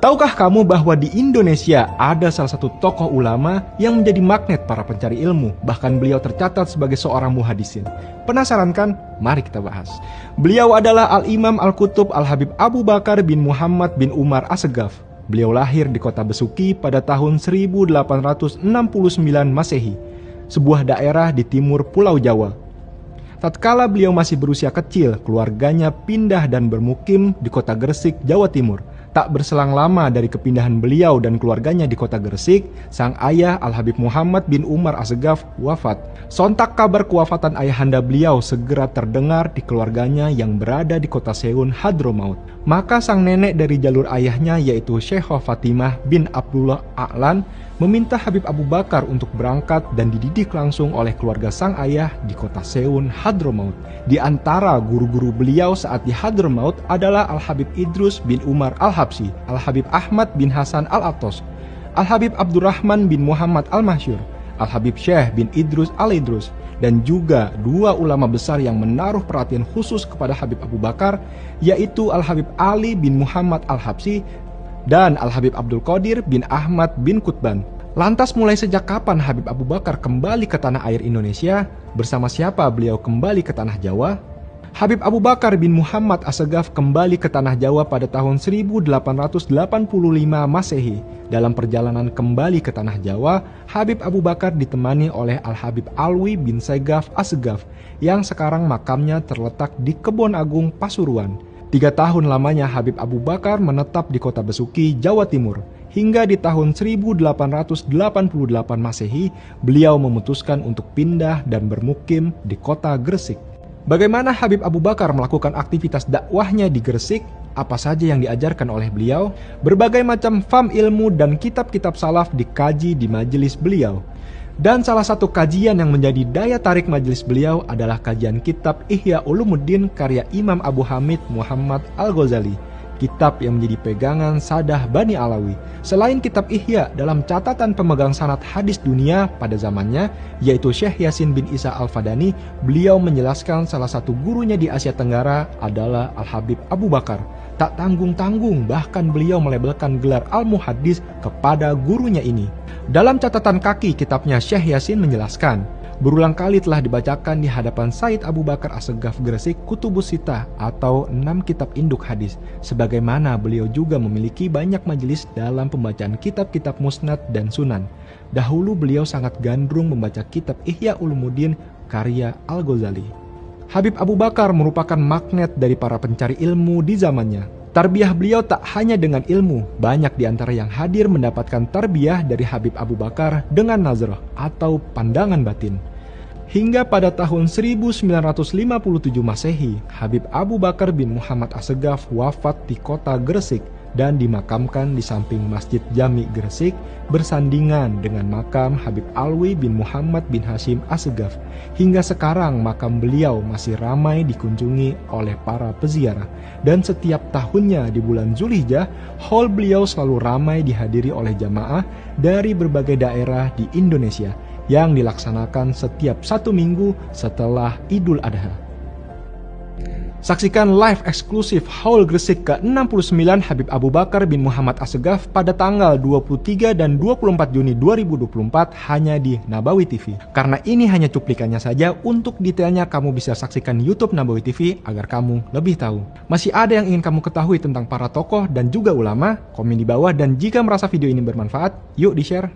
Tahukah kamu bahwa di Indonesia ada salah satu tokoh ulama yang menjadi magnet para pencari ilmu, bahkan beliau tercatat sebagai seorang muhaddisin? Penasaran kan? Mari kita bahas. Beliau adalah Al-Imam Al-Qutub Al-Habib Abu Bakar bin Muhammad bin Umar As-Saggaf. Beliau lahir di kota Besuki pada tahun 1869 Masehi, sebuah daerah di timur Pulau Jawa. Tatkala beliau masih berusia kecil, keluarganya pindah dan bermukim di kota Gresik, Jawa Timur. Tak berselang lama dari kepindahan beliau dan keluarganya di kota Gresik, sang ayah Al-Habib Muhammad bin Umar As-Saggaf wafat. Sontak kabar kewafatan ayahanda beliau segera terdengar di keluarganya yang berada di kota Seun, Hadramaut. Maka sang nenek dari jalur ayahnya yaitu Syekhah Fatimah bin Abdullah A'lan meminta Habib Abu Bakar untuk berangkat dan dididik langsung oleh keluarga sang ayah di kota Seun, Hadramaut. Di antara guru-guru beliau saat di Hadramaut adalah Al-Habib Idrus bin Umar Al-Habsyi, Al-Habib Ahmad bin Hasan Al-Attos, Al-Habib Abdurrahman bin Muhammad Al-Masyhur, Al-Habib Syekh bin Idrus Al-Idrus, dan juga dua ulama besar yang menaruh perhatian khusus kepada Habib Abu Bakar, yaitu Al-Habib Ali bin Muhammad Al-Habsyi dan Al-Habib Abdul Qadir bin Ahmad bin Qutban. Lantas mulai sejak kapan Habib Abu Bakar kembali ke tanah air Indonesia? Bersama siapa beliau kembali ke tanah Jawa? Habib Abu Bakar bin Muhammad As-Saggaf kembali ke tanah Jawa pada tahun 1885 Masehi. Dalam perjalanan kembali ke tanah Jawa, Habib Abu Bakar ditemani oleh Al-Habib Alwi bin Saggaf As-Saggaf yang sekarang makamnya terletak di Kebon Agung, Pasuruan. 3 tahun lamanya Habib Abu Bakar menetap di kota Besuki, Jawa Timur. Hingga di tahun 1888 Masehi, beliau memutuskan untuk pindah dan bermukim di kota Gresik. Bagaimana Habib Abu Bakar melakukan aktivitas dakwahnya di Gresik? Apa saja yang diajarkan oleh beliau? Berbagai macam faham ilmu dan kitab-kitab salaf dikaji di majelis beliau. Dan salah satu kajian yang menjadi daya tarik majelis beliau adalah kajian kitab Ihya Ulumuddin karya Imam Abu Hamid Muhammad Al-Ghazali, kitab yang menjadi pegangan Sadah Bani Alawi. Selain kitab Ihya, dalam catatan pemegang sanad hadis dunia pada zamannya, yaitu Syekh Yasin bin Isa Al-Fadani, beliau menjelaskan salah satu gurunya di Asia Tenggara adalah Al-Habib Abu Bakar. Tak tanggung-tanggung, bahkan beliau melabelkan gelar Al-Muhaddis kepada gurunya ini. Dalam catatan kaki kitabnya, Syekh Yasin menjelaskan, berulang kali telah dibacakan di hadapan Said Abu Bakar As-Saggaf Gresik Kutubus Sittah atau 6 kitab induk hadis. Sebagaimana beliau juga memiliki banyak majelis dalam pembacaan kitab-kitab musnad dan sunan. Dahulu beliau sangat gandrung membaca kitab Ihya Ulumuddin karya Al-Ghazali. Habib Abu Bakar merupakan magnet dari para pencari ilmu di zamannya. Tarbiyah beliau tak hanya dengan ilmu, banyak di antara yang hadir mendapatkan tarbiyah dari Habib Abu Bakar dengan nazarah atau pandangan batin. Hingga pada tahun 1957 Masehi, Habib Abu Bakar bin Muhammad As-Saggaf wafat di kota Gresik dan dimakamkan di samping Masjid Jami Gresik bersandingan dengan makam Habib Alwi bin Muhammad bin Hashim As-Saggaf. Hingga sekarang makam beliau masih ramai dikunjungi oleh para peziarah, dan setiap tahunnya di bulan Zulhijjah, haul beliau selalu ramai dihadiri oleh jamaah dari berbagai daerah di Indonesia yang dilaksanakan setiap 1 minggu setelah Idul Adha. Saksikan live eksklusif haul Gresik ke-69 Habib Abu Bakar bin Muhammad As-Saggaf pada tanggal 23 dan 24 Juni 2024 hanya di Nabawi TV. Karena ini hanya cuplikannya saja, untuk detailnya kamu bisa saksikan YouTube Nabawi TV agar kamu lebih tahu. Masih ada yang ingin kamu ketahui tentang para tokoh dan juga ulama? Komen di bawah, dan jika merasa video ini bermanfaat, yuk di-share.